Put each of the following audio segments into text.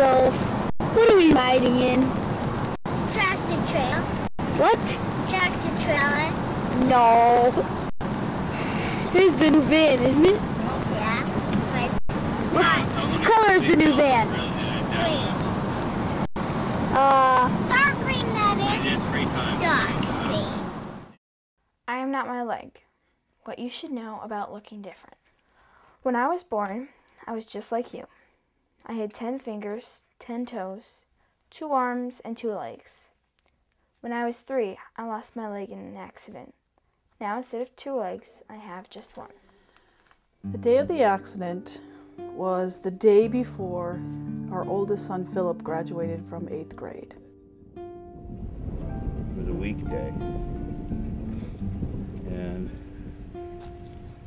So, what are we riding in? Tractor trailer. What? Tractor trailer. No. Here's the new van, isn't it? Yeah. What color is the new van? Green. Dark green, that is. Dark green. I am not my leg. What you should know about looking different. When I was born, I was just like you. I had 10 fingers, 10 toes, 2 arms, and 2 legs. When I was 3, I lost my leg in an accident. Now instead of 2 legs, I have just 1. The day of the accident was the day before our oldest son Philip graduated from 8th grade. It was a weekday, and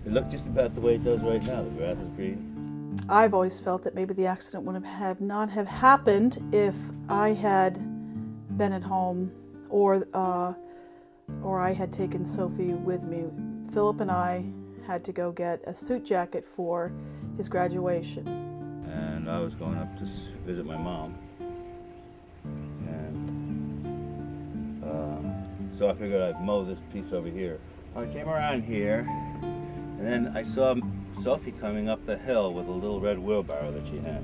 it looked just about the way it does right now. The grass is green. I've always felt that maybe the accident would not have happened if I had been at home or I had taken Sophie with me. Philip and I had to go get a suit jacket for his graduation. And I was going up to visit my mom. And so I figured I'd mow this piece over here. I came around here, and then I saw Sophie coming up the hill with a little red wheelbarrow that she had.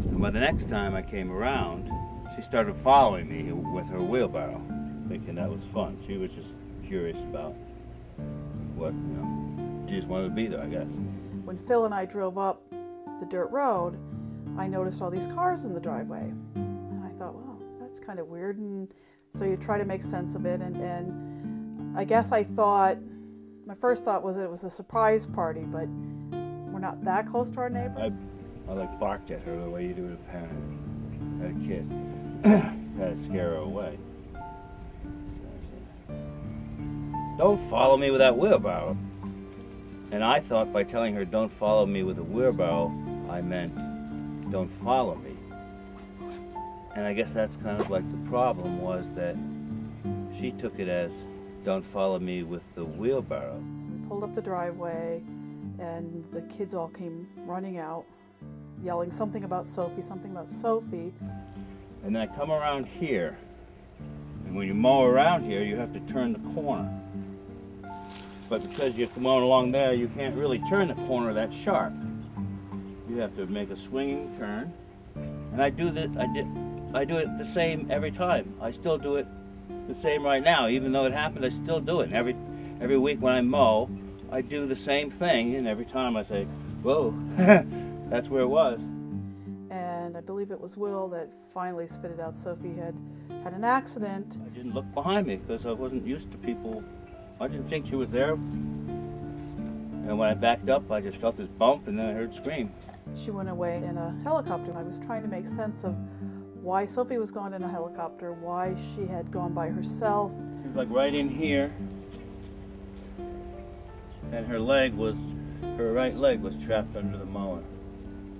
And by the next time I came around, she started following me with her wheelbarrow, thinking that was fun. She was just curious about what, she just wanted to be there, I guess. When Phil and I drove up the dirt road, I noticed all these cars in the driveway. And I thought, well, that's kind of weird. And so you try to make sense of it. And I guess I thought, my first thought was that it was a surprise party, but we're not that close to our neighbors. I like barked at her the way you do with a parent, at a kid. Had to scare her away. Don't follow me with that wheelbarrow. And I thought by telling her don't follow me with a wheelbarrow, I meant don't follow me. And I guess that's kind of like the problem was that she took it as don't follow me with the wheelbarrow. We pulled up the driveway and the kids all came running out, yelling something about Sophie, something about Sophie. And then I come around here, and when you mow around here, you have to turn the corner. But because you're mowing along there, you can't really turn the corner that sharp. You have to make a swinging turn. And I do it the same every time. I still do it the same right now. Even though it happened, I still do it. And every week when I mow, I do the same thing, and every time I say, whoa, that's where it was. And I believe it was Will that finally spitted out Sophie had an accident. I didn't look behind me because I wasn't used to people. I didn't think she was there. And when I backed up, I just felt this bump, and then I heard scream. She went away in a helicopter. I was trying to make sense of why Sophie was gone in a helicopter, why she had gone by herself. She was like right in here, and her right leg was trapped under the mower.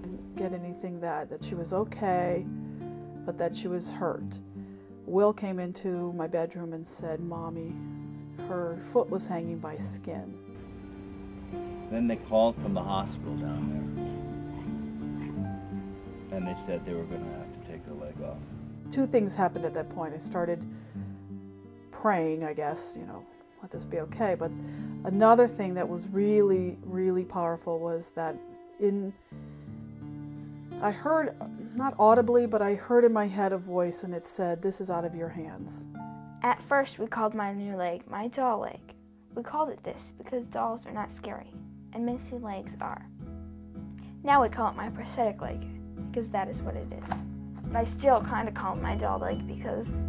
Didn't get anything that she was okay, but that she was hurt. Will came into my bedroom and said, Mommy, her foot was hanging by skin. Then they called from the hospital down there, and they said they were going to have to take her leg off. 2 things happened at that point. I started praying, I guess, let this be okay. But another thing that was really, really powerful was that I heard, not audibly, but I heard in my head a voice, and it said, this is out of your hands. At first, we called my new leg my doll leg. We called it this because dolls are not scary, and missing legs are. Now we call it my prosthetic leg, because that is what it is. But I still kind of call it my doll leg because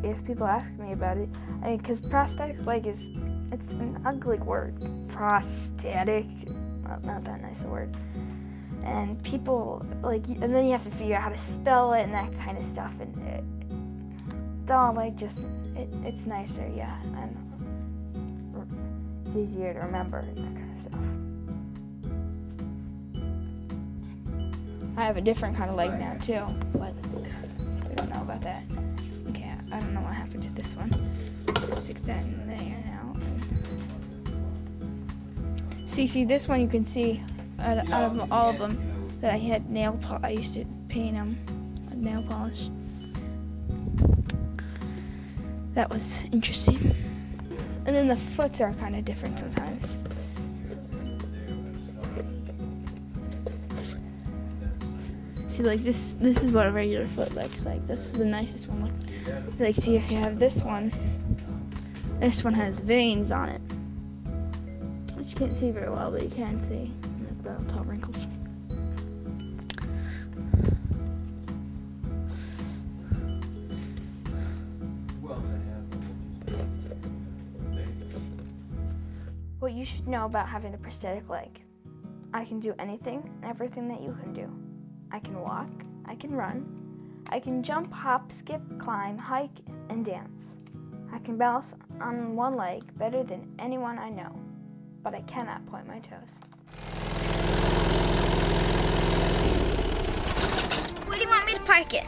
if people ask me about it, because prosthetic leg it's an ugly word. Prosthetic, not that nice a word. And people, and then you have to figure out how to spell it and that kind of stuff, and doll leg it's nicer, yeah, and it's easier to remember and that kind of stuff. I have a different kind of leg now too, but we don't know about that. Okay, I don't know what happened to this one. Stick that in there now. See, this one you can see out of all of them. that I had I used to paint them with nail polish. That was interesting. And then the foots are kind of different sometimes. See, like this is what a regular foot looks like. This is the nicest one. Like, see, if you have this one has veins on it, which you can't see very well, but you can see the little wrinkles. What you should know about having a prosthetic leg. I can do anything and everything that you can do. I can walk, I can run, I can jump, hop, skip, climb, hike, and dance. I can balance on one leg better than anyone I know, but I cannot point my toes. Where do you want me to park it?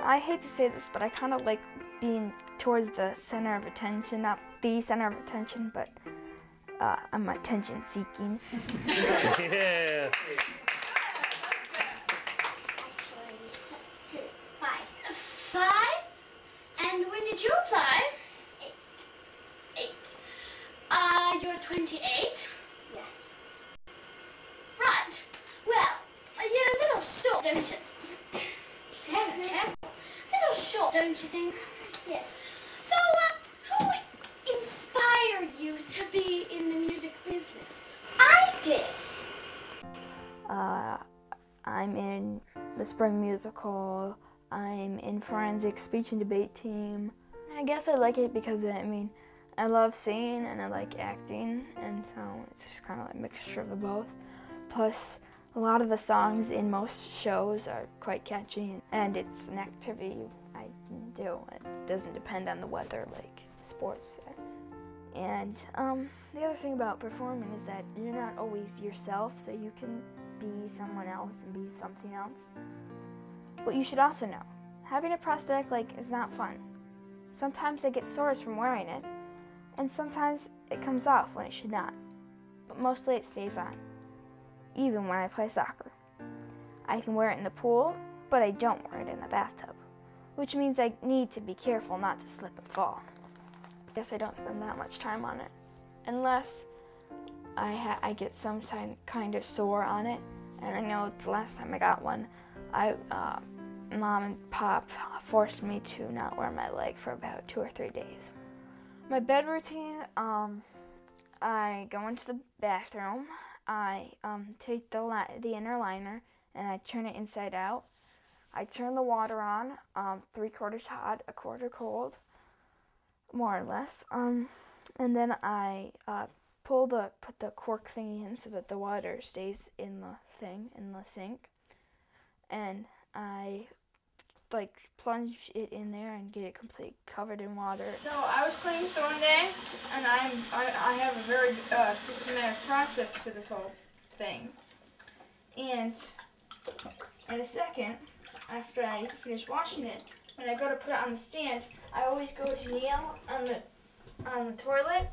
I hate to say this, but I kind of like being towards the center of attention, not the center of attention, but I'm attention seeking. Yeah. 5. And when did you apply? 8. You're 28? Yes. Right. Well, you're a little short, don't you? Sarah, careful. A little short, don't you think? Yes. So, who inspired you to be in the music business? I did. I'm in the spring musical. I'm in forensic speech and debate team. I guess I like it because, I love singing and I like acting, and so it's just kind of like a mixture of the both. Plus, a lot of the songs in most shows are quite catchy, and it's an activity I do. It doesn't depend on the weather like sports. And the other thing about performing is that you're not always yourself, so you can be someone else and be something else. But you should also know, having a prosthetic leg is not fun. Sometimes I get sores from wearing it, and sometimes it comes off when it should not. But mostly it stays on, even when I play soccer. I can wear it in the pool, but I don't wear it in the bathtub, which means I need to be careful not to slip and fall. I guess I don't spend that much time on it, unless I get some kind of sore on it. And I know the last time I got one, Mom and Pop forced me to not wear my leg for about 2 or 3 days. My bed routine, I go into the bathroom, I take the inner liner and I turn it inside out. I turn the water on, 3/4 hot, 1/4 cold, more or less. And then I put the cork thingy in so that the water stays in the sink. And I plunge it in there and get it completely covered in water. So I was playing throwing day, and I have a very systematic process to this whole thing. And in a second, after I finish washing it, when I go to put it on the stand, I always go to kneel on the toilet.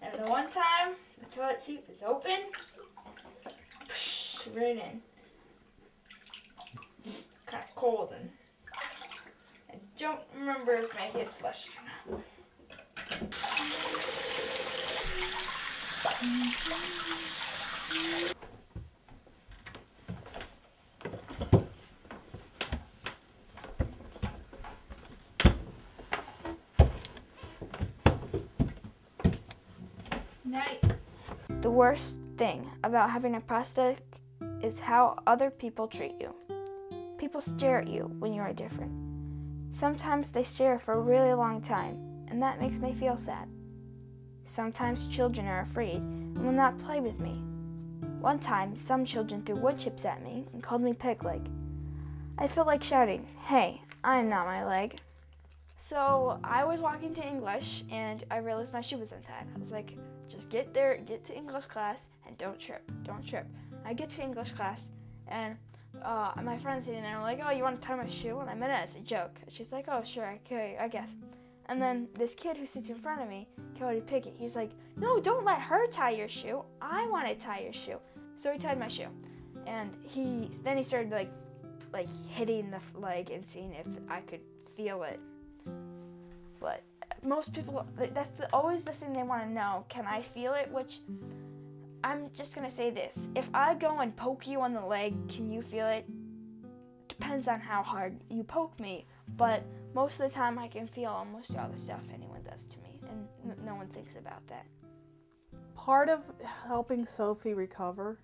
And the one time the toilet seat is open, right in. Kind of cold, and I don't remember if I get flushed or not. Night. The worst thing about having a prosthetic is how other people treat you. People stare at you when you are different. Sometimes they stare for a really long time, and that makes me feel sad. Sometimes children are afraid and will not play with me. One time, some children threw wood chips at me and called me pig leg. I felt like shouting, "Hey, I am not my leg." So I was walking to English, and I realized my shoe was untied. I was like, just get there, get to English class, and don't trip. I get to English class, and my friend's sitting there, and I'm like, "Oh, you want to tie my shoe?" And I meant it as a joke. She's like, "Oh, sure, okay, I guess." And then this kid who sits in front of me, Cody Pickett, he's like, no, don't let her tie your shoe. I want to tie your shoe. So he tied my shoe. And then he started like hitting the leg and seeing if I could feel it. But most people, that's always the thing they want to know. Can I feel it? Which, I'm just going to say this. If I go and poke you on the leg, can you feel it? Depends on how hard you poke me. But most of the time I can feel almost all the stuff anyone does to me. And no one thinks about that. Part of helping Sophie recover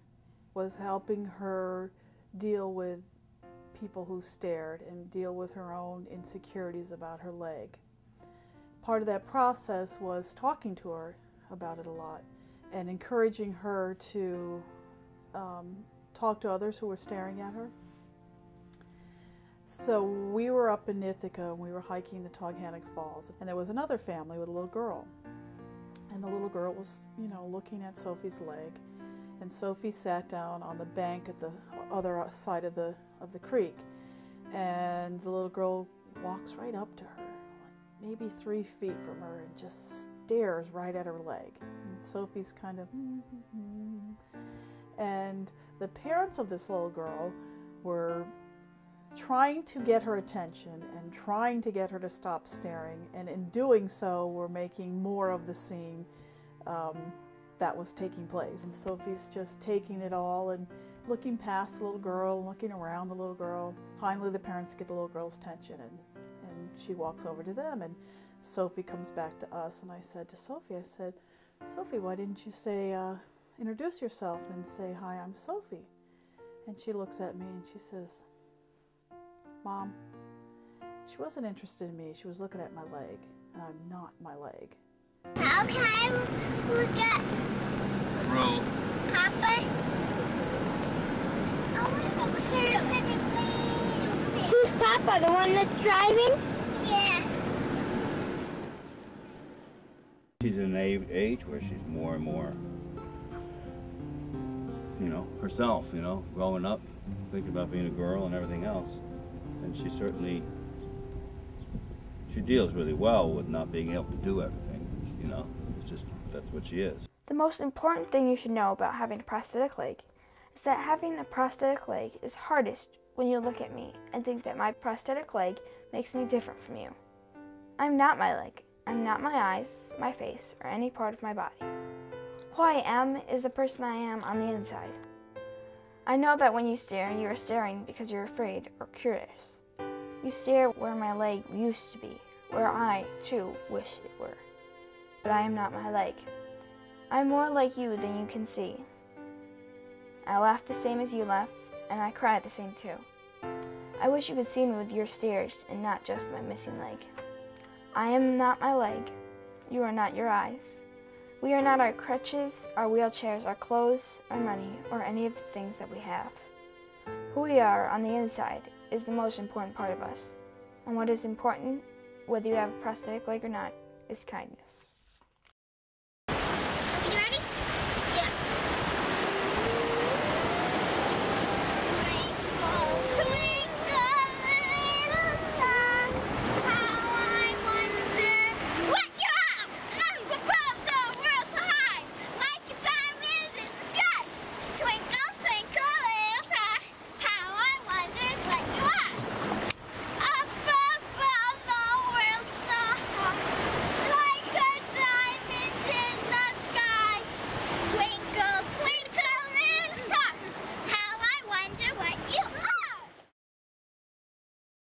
was helping her deal with people who stared and deal with her own insecurities about her leg. Part of that process was talking to her about it a lot and encouraging her to talk to others who were staring at her. So we were up in Ithaca and we were hiking the Toghannock Falls, and there was another family with a little girl. And the little girl was, looking at Sophie's leg, and Sophie sat down on the bank at the other side of the creek, and the little girl walks right up to her, like maybe 3 feet from her, and just stares right at her leg. And Sophie's kind of, and the parents of this little girl were trying to get her attention and trying to get her to stop staring, and in doing so were making more of the scene that was taking place. And Sophie's just taking it all and looking past the little girl, looking around the little girl. Finally the parents get the little girl's attention, and she walks over to them, and Sophie comes back to us, and I said to Sophie, Sophie, why didn't you say, introduce yourself and say, hi, I'm Sophie? And she looks at me and she says, Mom, she wasn't interested in me. She was looking at my leg, and I'm not my leg. How can I look at Roll. Papa? I want to look through the pretty place. Who's Papa? The one that's driving? Yes. She's in an age where she's more and more, herself, growing up, thinking about being a girl and everything else. And she deals really well with not being able to do everything, it's just, that's what she is. The most important thing you should know about having a prosthetic leg is that having a prosthetic leg is hardest when you look at me and think that my prosthetic leg makes me different from you. I'm not my leg. I'm not my eyes, my face, or any part of my body. Who I am is the person I am on the inside. I know that when you stare, you are staring because you're afraid or curious. You stare where my leg used to be, where I, too, wish it were. But I am not my leg. I'm more like you than you can see. I laugh the same as you laugh, and I cry the same too. I wish you could see me with your stares and not just my missing leg. I am not my leg. You are not your eyes. We are not our crutches, our wheelchairs, our clothes, our money, or any of the things that we have. Who we are on the inside is the most important part of us. And what is important, whether you have a prosthetic leg or not, is kindness.